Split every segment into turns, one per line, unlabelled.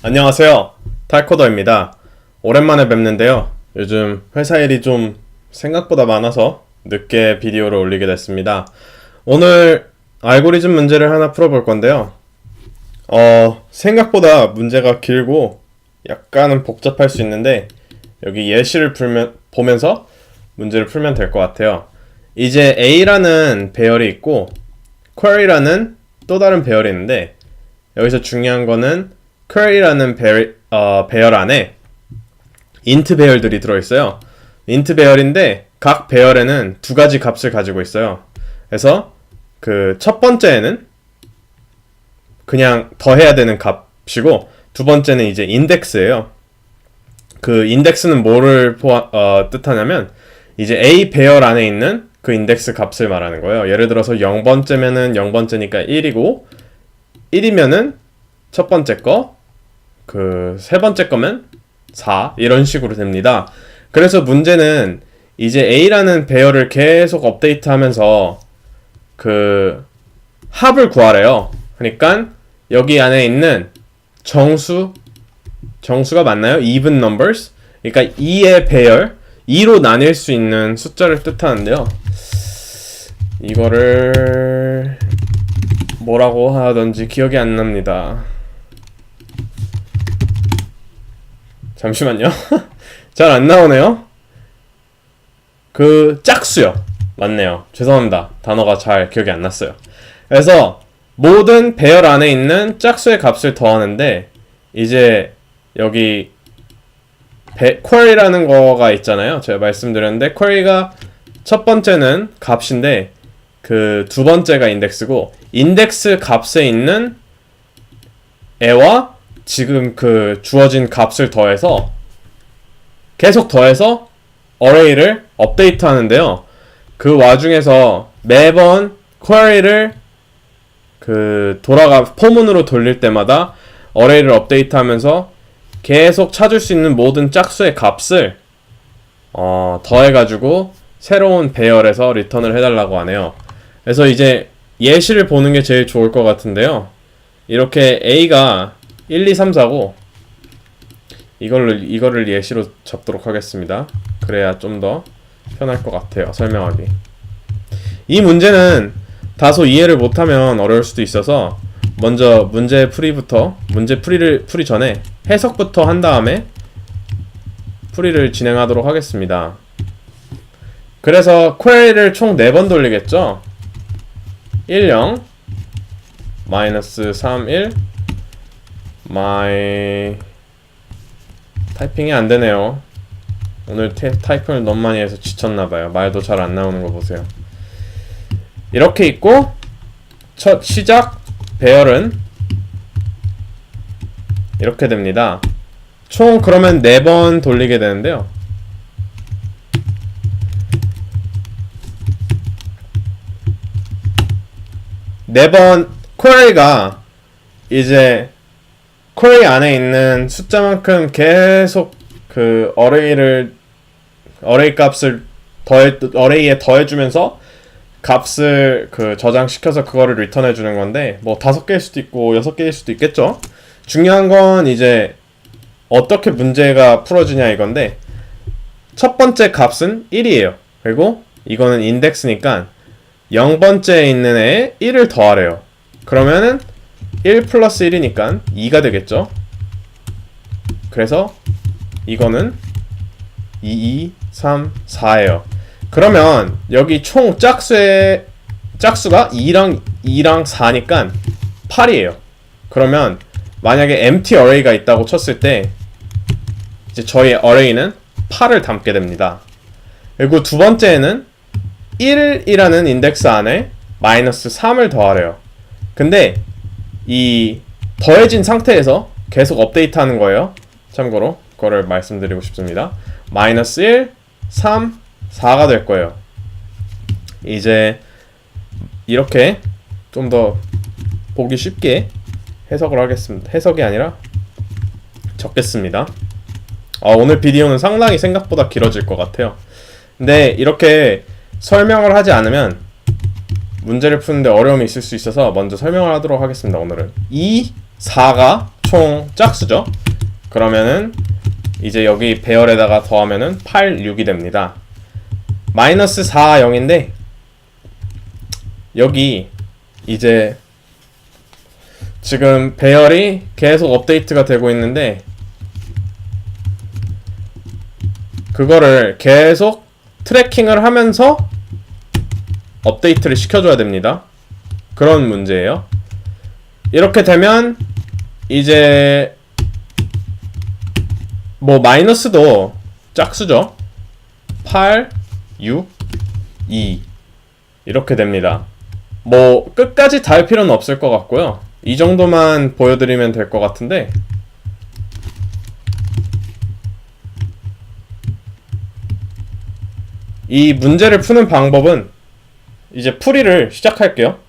안녕하세요. 탈코더입니다. 오랜만에 뵙는데요. 요즘 회사 일이 좀 생각보다 많아서 늦게 비디오를 올리게 됐습니다. 오늘 알고리즘 문제를 하나 풀어볼 건데요. 생각보다 문제가 길고 약간은 복잡할 수 있는데 여기 예시를 보면서 문제를 풀면 될 것 같아요. 이제 A라는 배열이 있고 query라는 또 다른 배열이 있는데 여기서 중요한 거는 query라는 배열 안에 int 배열들이 들어있어요. int 배열인데 각 배열에는 두 가지 값을 가지고 있어요. 그래서 그 첫 번째는 그냥 더해야 되는 값이고 두 번째는 이제 인덱스예요. 그 인덱스는 뭐를 뜻하냐면 이제 A 배열 안에 있는 그 인덱스 값을 말하는 거예요. 예를 들어서 0번째면은 0번째니까 1이고 1이면은 첫 번째 거, 그 세 번째 거면 4 이런 식으로 됩니다. 그래서 문제는 이제 A라는 배열을 계속 업데이트하면서 그 합을 구하래요. 그러니까 여기 안에 있는 정수가 맞나요? even numbers. 그러니까 2의 배열, 2로 나뉠 수 있는 숫자를 뜻하는데요. 이거를 뭐라고 하던지 기억이 안 납니다. 잠시만요. 잘 안 나오네요. 그 짝수요. 맞네요. 죄송합니다. 단어가 잘 기억이 안 났어요. 그래서 모든 배열 안에 있는 짝수의 값을 더하는데 이제 여기 query라는 거가 있잖아요. 제가 말씀드렸는데 query가 첫 번째는 값인데 그 두 번째가 인덱스고 인덱스 값에 있는 애와 지금 그 주어진 값을 더해서 계속 더해서 array를 업데이트 하는데요. 그 와중에서 매번 query를 그 포문으로 돌릴 때마다 array를 업데이트 하면서 계속 찾을 수 있는 모든 짝수의 값을 더해가지고 새로운 배열에서 리턴을 해달라고 하네요. 그래서 이제 예시를 보는 게 제일 좋을 것 같은데요. 이렇게 A가 1, 2, 3, 4고 이거를 예시로 잡도록 하겠습니다. 그래야 좀 더 편할 것 같아요. 설명하기. 이 문제는 다소 이해를 못하면 어려울 수도 있어서 먼저 문제 풀이를 풀이 전에 해석부터 한 다음에 풀이를 진행하도록 하겠습니다. 그래서 query를 총 4번 돌리겠죠? 1, 0 마이너스 3, 1 타이핑이 안 되네요. 오늘 타이핑을 너무 많이 해서 지쳤나봐요. 말도 잘 안 나오는 거 보세요. 이렇게 있고 첫 시작 배열은 이렇게 됩니다. 총 그러면 4번 돌리게 되는데요. query가 이제 query 안에 있는 숫자만큼 계속 그 array 값을 array에 더해주면서 값을 그 저장시켜서 그거를 리턴해주는 건데 뭐 5개일 수도 있고 6개일 수도 있겠죠. 중요한 건 이제 어떻게 문제가 풀어지냐 이건데 첫 번째 값은 1이에요. 그리고 이거는 인덱스니까 0번째에 있는 애에 1을 더하래요. 그러면은 1 플러스 1이니까 2가 되겠죠. 그래서 이거는 2, 3, 4예요. 그러면 여기 총 짝수가 2랑 4니까 8이에요. 그러면 만약에 empty array가 있다고 쳤을 때 이제 저희 array는 8을 담게 됩니다. 그리고 두 번째는 1이라는 인덱스 안에 마이너스 3을 더하래요. 근데 이 더해진 상태에서 계속 업데이트 하는 거예요. 참고로 그거를 말씀드리고 싶습니다. 마이너스 1, 3, 4가 될 거예요. 이제 이렇게 좀 더 보기 쉽게 해석을 하겠습니다. 해석이 아니라 적겠습니다. 오늘 비디오는 상당히 생각보다 길어질 것 같아요. 근데 이렇게 설명을 하지 않으면 문제를 푸는데 어려움이 있을 수 있어서 먼저 설명을 하도록 하겠습니다. 오늘은 2, 4가 총 짝수죠. 그러면은 이제 여기 배열에다가 더하면은 8, 6이 됩니다. 마이너스 4, 0인데 여기 이제 지금 배열이 계속 업데이트가 되고 있는데 그거를 계속 트래킹을 하면서 업데이트를 시켜줘야 됩니다. 그런 문제예요. 이렇게 되면 이제 뭐 마이너스도 짝수죠. 8, 6, 2 이렇게 됩니다. 뭐 끝까지 다 할 필요는 없을 것 같고요. 이 정도만 보여드리면 될 것 같은데 이 문제를 푸는 방법은 이제 풀이를 시작할게요.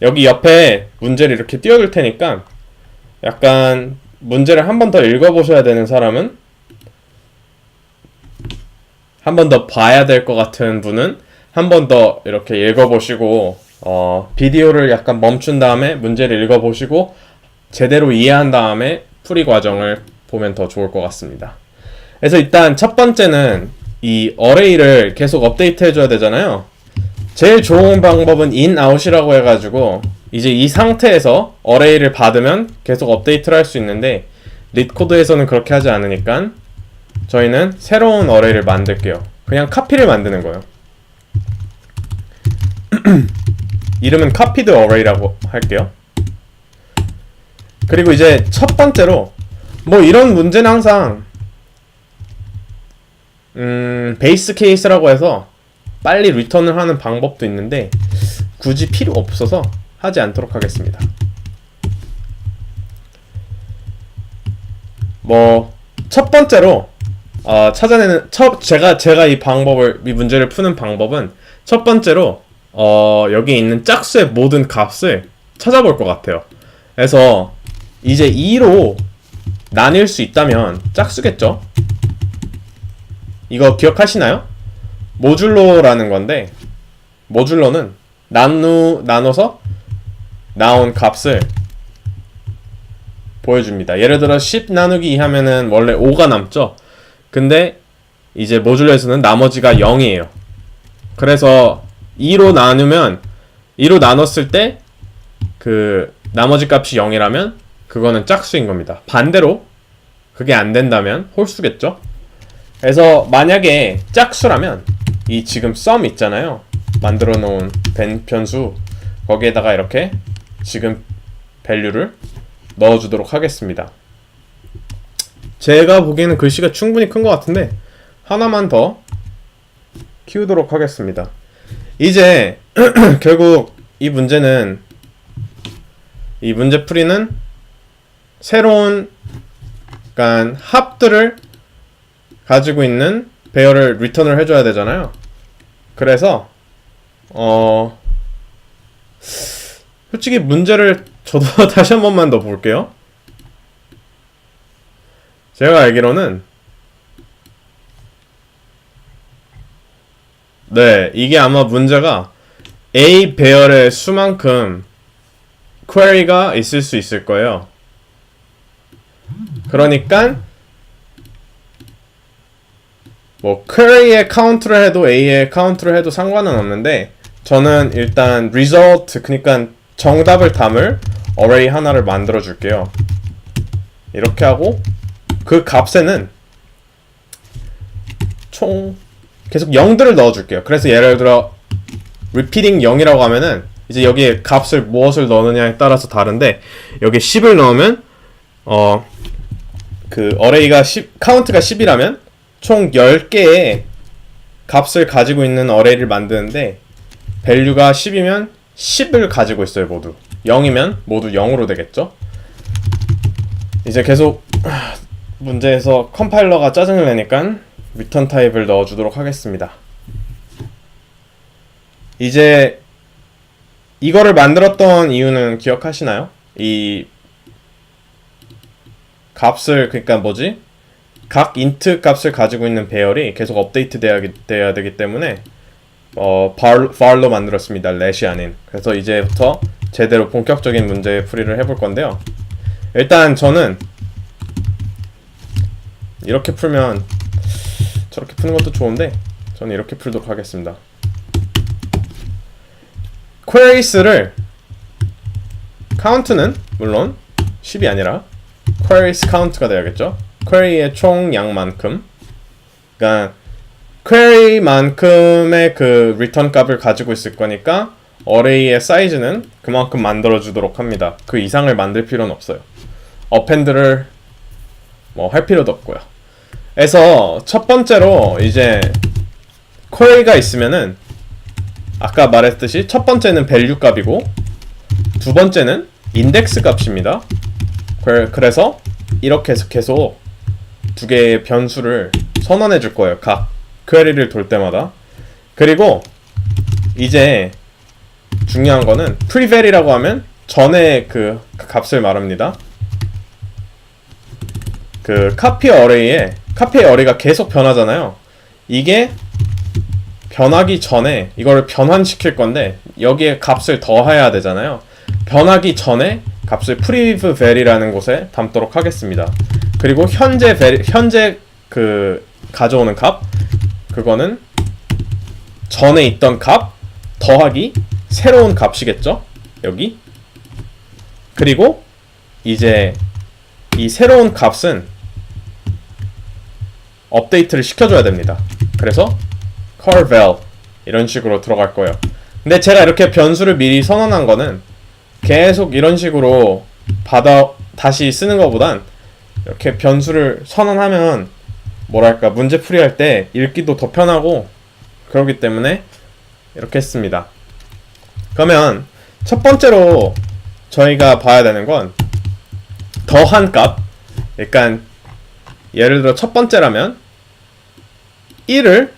여기 옆에 문제를 이렇게 띄워둘 테니까 약간 문제를 한 번 더 읽어보셔야 되는 사람은 한 번 더 봐야 될 것 같은 분은 한 번 더 이렇게 읽어보시고 비디오를 약간 멈춘 다음에 문제를 읽어보시고 제대로 이해한 다음에 풀이 과정을 보면 더 좋을 것 같습니다. 그래서 일단 첫 번째는 이 어레이를 계속 업데이트 해줘야 되잖아요. 제일 좋은 방법은 in, out이라고 해가지고 이제 이 상태에서 어레이를 받으면 계속 업데이트를 할 수 있는데 리드코드에서는 그렇게 하지 않으니까 저희는 새로운 어레이를 만들게요. 그냥 카피를 만드는 거예요. 이름은 copied array라고 할게요. 그리고 이제 첫 번째로 뭐 이런 문제는 항상 베이스 케이스라고 해서 빨리 리턴을 하는 방법도 있는데 굳이 필요 없어서 하지 않도록 하겠습니다. 뭐 첫 번째로 찾아내는 제가 이 문제를 푸는 방법은 첫 번째로 여기 있는 짝수의 모든 값을 찾아볼 것 같아요. 그래서 이제 2로 나뉠 수 있다면 짝수겠죠? 이거 기억하시나요? 모듈로라는 건데 모듈로는 나눠서 나온 값을 보여줍니다. 예를 들어 10 나누기 2 하면은 원래 5가 남죠? 근데 이제 모듈로에서는 나머지가 0이에요. 그래서 2로 나눴을 때 그 나머지 값이 0이라면 그거는 짝수인 겁니다. 반대로 그게 안 된다면 홀수겠죠? 그래서 만약에 짝수라면 이 지금 sum 있잖아요. 만들어 놓은 변수 거기에다가 이렇게 지금 밸류를 넣어주도록 하겠습니다. 제가 보기에는 글씨가 충분히 큰 것 같은데 하나만 더 키우도록 하겠습니다. 이제 결국 이 문제 풀이는 새로운 그러니까 합들을 가지고 있는 배열을 리턴을 해줘야 되잖아요. 그래서 솔직히 문제를 저도 다시 한 번만 더 볼게요. 제가 알기로는 네, 이게 아마 문제가 A 배열의 수만큼 퀘리가 있을 수 있을 거예요. 그러니까 뭐 퀘리의 카운트를 해도 A의 카운트를 해도 상관은 없는데 저는 일단 result 그러니까 정답을 담을 array 하나를 만들어 줄게요. 이렇게 하고 그 값에는 총 계속 0들을 넣어 줄게요. 그래서 예를 들어 repeating 0이라고 하면은 이제 여기에 값을 무엇을 넣느냐에 따라서 다른데 여기 10을 넣으면 그 array가 카운트가 10이라면 총 10개의 값을 가지고 있는 array를 만드는데 value가 10이면 10을 가지고 있어요. 모두 0이면 모두 0으로 되겠죠. 이제 계속 문제에서 컴파일러가 짜증을 내니까 return 타입을 넣어주도록 하겠습니다. 이제 이거를 만들었던 이유는 기억하시나요? 이 값을 그러니까 뭐지? 각 int 값을 가지고 있는 배열이 계속 업데이트 돼야 되기 때문에 var로 만들었습니다. let이 아닌. 그래서 이제부터 제대로 본격적인 문제 풀이를 해볼 건데요. 일단 저는 이렇게 풀면 저렇게 푸는 것도 좋은데 저는 이렇게 풀도록 하겠습니다. queries를 count는 물론 10이 아니라 queries count가 되어야겠죠. query의 총량만큼, 그러니까 query만큼의 그 return 값을 가지고 있을 거니까 array의 사이즈는 그만큼 만들어 주도록 합니다. 그 이상을 만들 필요는 없어요. append를 뭐 할 필요도 없고요. 그래서 첫 번째로 이제 query가 있으면은 아까 말했듯이 첫 번째는 value 값이고 두 번째는 index 값입니다. 그래서 이렇게 해서 계속 두 개의 변수를 선언해 줄 거예요. 각 퀘리를 돌 때마다. 그리고 이제 중요한 거는 preval이라고 하면 전에 그 값을 말합니다. 그 copy array가 계속 변하잖아요. 이게 변하기 전에 이거를 변환시킬 건데 여기에 값을 더해야 되잖아요. 변하기 전에 값을 preval이라는 곳에 담도록 하겠습니다. 그리고 현재 그 가져오는 값, 그거는 전에 있던 값 더하기 새로운 값이겠죠? 여기. 그리고 이제 이 새로운 값은 업데이트를 시켜줘야 됩니다. 그래서 carvel 이런 식으로 들어갈 거예요. 근데 제가 이렇게 변수를 미리 선언한 거는 계속 이런 식으로 다시 쓰는 것보단 이렇게 변수를 선언하면 뭐랄까 문제풀이 할 때 읽기도 더 편하고 그렇기 때문에 이렇게 했습니다. 그러면 첫 번째로 저희가 봐야 되는 건 더한 값. 그러니까 예를 들어 첫 번째라면 1을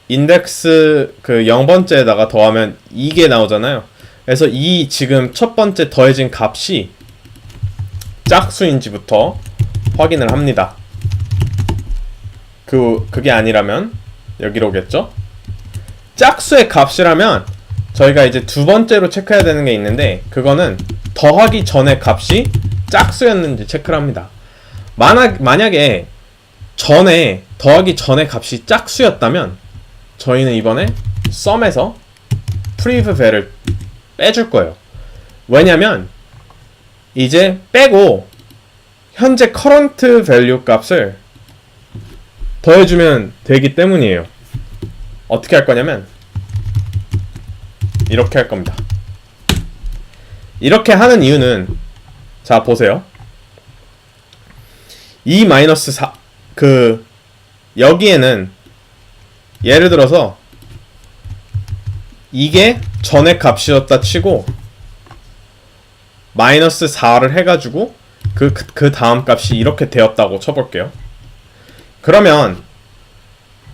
인덱스 그 0번째에다가 더하면 이게 나오잖아요. 그래서 이 지금 첫 번째 더해진 값이 짝수인지부터 확인을 합니다. 그게 아니라면 여기로 오겠죠? 짝수의 값이라면 저희가 이제 두 번째로 체크해야 되는 게 있는데 그거는 더하기 전의 값이 짝수였는지 체크를 합니다. 만약에 더하기 전의 값이 짝수였다면 저희는 이번에 sum에서 preval을 빼줄 거예요. 왜냐면 이제 빼고 현재 current value 값을 더해주면 되기 때문이에요. 어떻게 할 거냐면 이렇게 할 겁니다. 이렇게 하는 이유는 자 보세요. 이 마이너스 4 여기에는 예를 들어서 이게 전의 값이었다 치고 마이너스 4를 해가지고 그 다음 값이 이렇게 되었다고 쳐볼게요. 그러면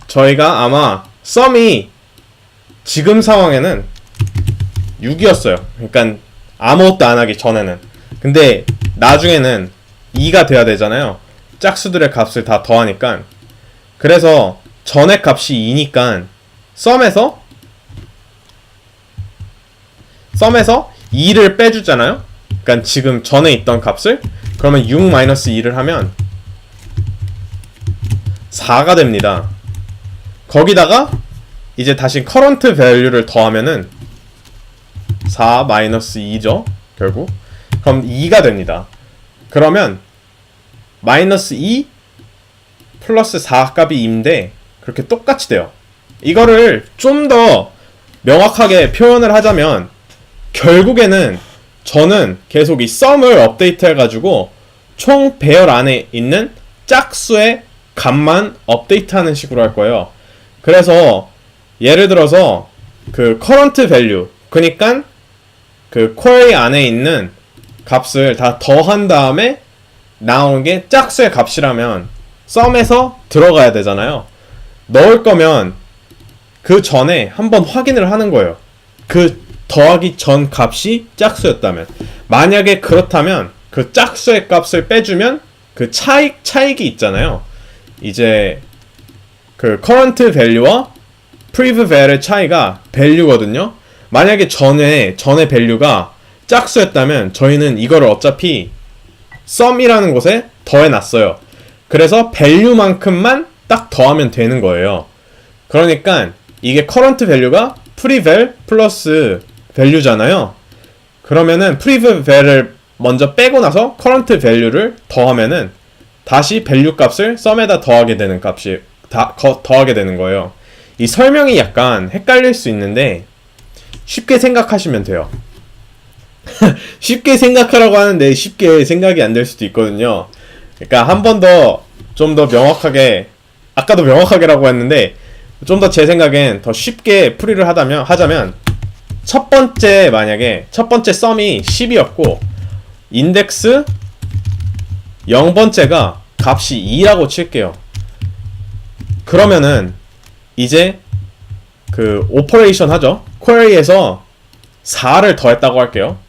저희가 아마 sum이 지금 상황에는 6이었어요. 그러니까 아무것도 안 하기 전에는. 근데 나중에는 2가 돼야 되잖아요. 짝수들의 값을 다 더하니까. 그래서 전의 값이 2니까 sum에서 2를 빼주잖아요. 그러니까 지금 전에 있던 값을. 그러면 6-2를 하면 4가 됩니다. 거기다가 이제 다시 current value를 더하면은 4-2죠. 결국. 그럼 2가 됩니다. 그러면 -2 플러스 4 값이 2인데 그렇게 똑같이 돼요. 이거를 좀 더 명확하게 표현을 하자면 결국에는 저는 계속 이 sum을 업데이트 해가지고 총 배열 안에 있는 짝수의 값만 업데이트하는 식으로 할 거예요. 그래서 예를 들어서 그 current value, 그러니까 그 query 안에 있는 값을 다 더한 다음에 나오는 게 짝수의 값이라면 sum에서 들어가야 되잖아요. 넣을 거면 그 전에 한번 확인을 하는 거예요. 그 더하기 전 값이 짝수였다면. 만약에 그렇다면 그 짝수의 값을 빼주면 그 차익이 있잖아요. 이제 그 current value와 preval의 차이가 value거든요. 만약에 전에 value가 짝수였다면 저희는 이거를 어차피 sum이라는 곳에 더해놨어요. 그래서 value만큼만 딱 더하면 되는 거예요. 그러니까 이게 current value가 preval 플러스 value잖아요. 그러면은 preval을 먼저 빼고 나서 current value를 더하면은 다시 value 값을 sum에다 더하게 되는 값이 더하게 되는 거예요. 이 설명이 약간 헷갈릴 수 있는데 쉽게 생각하시면 돼요. 쉽게 생각하라고 하는데 쉽게 생각이 안 될 수도 있거든요. 그러니까 한 번 더 좀 더 명확하게, 아까도 명확하게라고 했는데 좀 더 제 생각엔 더 쉽게 풀이를 하자면 만약에 첫 번째 썸이 10이었고 인덱스 0번째가 값이 2라고 칠게요. 그러면은 이제 그 오퍼레이션 하죠. 퀘리에서 4를 더했다고 할게요.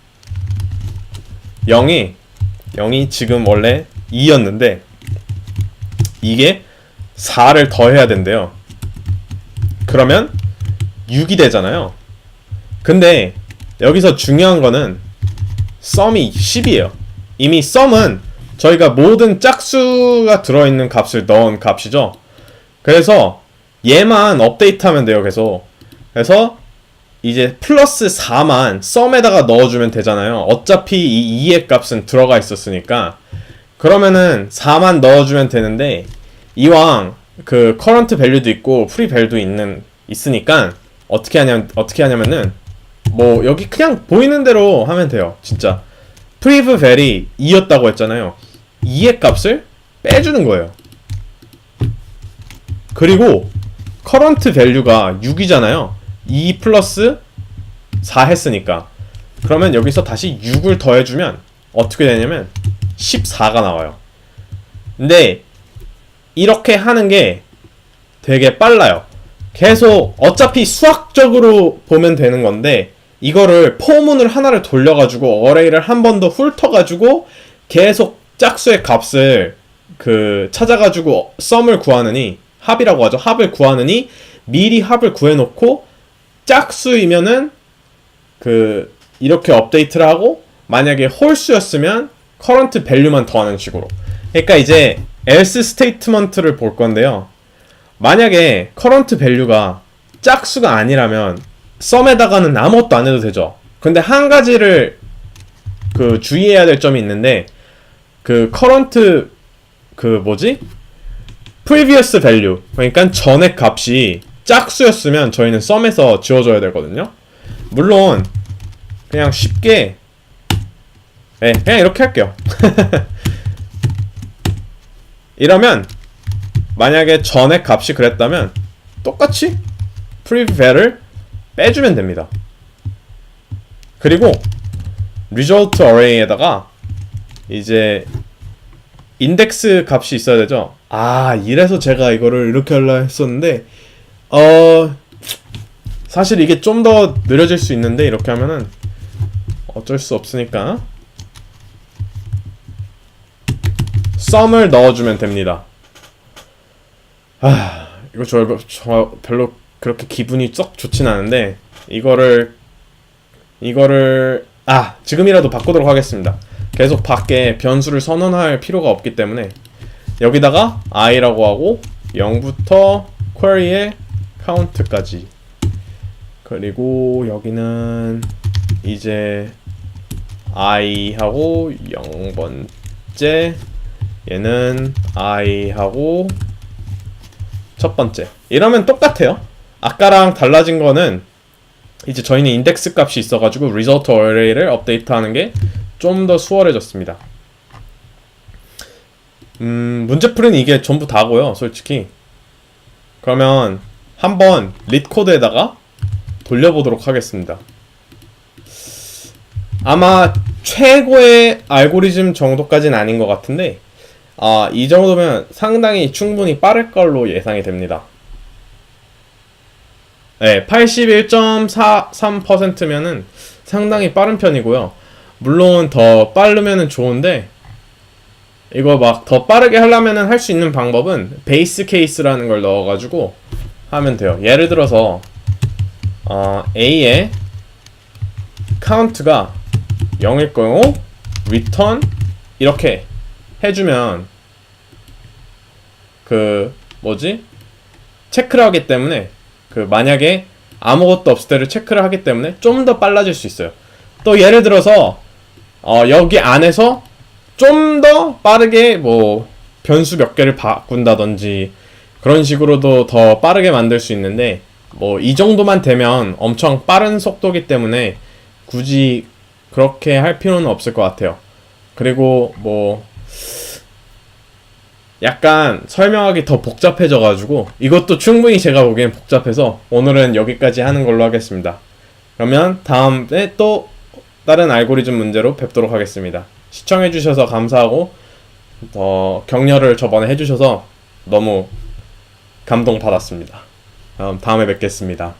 0이 지금 원래 2였는데 이게 4를 더해야 된대요. 그러면 6이 되잖아요. 근데 여기서 중요한 거는 sum이 10이에요. 이미 sum은 저희가 모든 짝수가 들어있는 값을 넣은 값이죠. 그래서 얘만 업데이트하면 돼요. 계속. 그래서 이제 플러스 4만 sum에다가 넣어주면 되잖아요. 어차피 이 2의 값은 들어가 있었으니까. 그러면은 4만 넣어주면 되는데 이왕 그 current value도 있고 free value도 있으니까 어떻게 하냐면은 뭐 여기 그냥 보이는 대로 하면 돼요. 진짜 prev val이 2였다고 했잖아요. 2의 값을 빼주는 거예요. 그리고 current value가 6이잖아요. 2 플러스 4 했으니까. 그러면 여기서 다시 6을 더해주면 어떻게 되냐면 14가 나와요. 근데 이렇게 하는 게 되게 빨라요. 계속 어차피 수학적으로 보면 되는 건데 이거를 포문을 하나를 돌려가지고 어레이를 한 번 더 훑어가지고 계속 짝수의 값을 찾아가지고 썸을 구하느니, 합이라고 하죠. 합을 구하느니 미리 합을 구해놓고 짝수이면은 이렇게 업데이트를 하고 만약에 홀수였으면 current value만 더하는 식으로. 그러니까 이제 else statement를 볼 건데요. 만약에 current value가 짝수가 아니라면 sum에다가는 아무것도 안 해도 되죠. 근데 한 가지를 주의해야 될 점이 있는데 current previous value, 그러니까 전의 값이 짝수였으면 저희는 sum에서 지워줘야 되거든요. 물론 그냥 쉽게 그냥 이렇게 할게요. 이러면 만약에 전의 값이 그랬다면 똑같이 preval을 빼주면 됩니다. 그리고 result array에다가 이제 인덱스 값이 있어야 되죠. 이래서 제가 이거를 이렇게 하려 했었는데 사실 이게 좀 더 느려질 수 있는데 이렇게 하면은 어쩔 수 없으니까 sum을 넣어주면 됩니다. 이거 저 별로 그렇게 기분이 썩 좋진 않은데 이거를 지금이라도 바꾸도록 하겠습니다. 계속 밖에 변수를 선언할 필요가 없기 때문에 여기다가 i라고 하고 0부터 query의 count까지, 그리고 여기는 이제 i 하고 0번째, 얘는 i 하고 첫 번째. 이러면 똑같아요. 아까랑 달라진 거는 이제 저희는 인덱스 값이 있어가지고 result array를 업데이트하는 게 좀 더 수월해졌습니다. 문제풀이는 이게 전부 다고요, 솔직히. 그러면 한번 리드 코드에다가 돌려보도록 하겠습니다. 아마 최고의 알고리즘 정도까지는 아닌 것 같은데 이 정도면 상당히 충분히 빠를 걸로 예상이 됩니다. 81.43%면은 상당히 빠른 편이고요. 물론 더 빠르면은 좋은데 이거 막 더 빠르게 하려면은 할 수 있는 방법은 베이스 케이스라는 걸 넣어가지고 하면 돼요. 예를 들어서 A의 count가 0일 경우 return 이렇게 해주면 그 뭐지? 체크를 하기 때문에 그 만약에 아무것도 없을 때를 체크를 하기 때문에 좀 더 빨라질 수 있어요. 또 예를 들어서 여기 안에서 좀 더 빠르게 뭐 변수 몇 개를 바꾼다든지 그런 식으로도 더 빠르게 만들 수 있는데 뭐 이 정도만 되면 엄청 빠른 속도기 때문에 굳이 그렇게 할 필요는 없을 것 같아요. 그리고 뭐 약간 설명하기 더 복잡해져가지고 이것도 충분히 제가 보기엔 복잡해서 오늘은 여기까지 하는 걸로 하겠습니다. 그러면 다음에 또 다른 알고리즘 문제로 뵙도록 하겠습니다. 시청해주셔서 감사하고 격려를 저번에 해주셔서 너무 감동받았습니다. 다음에 뵙겠습니다.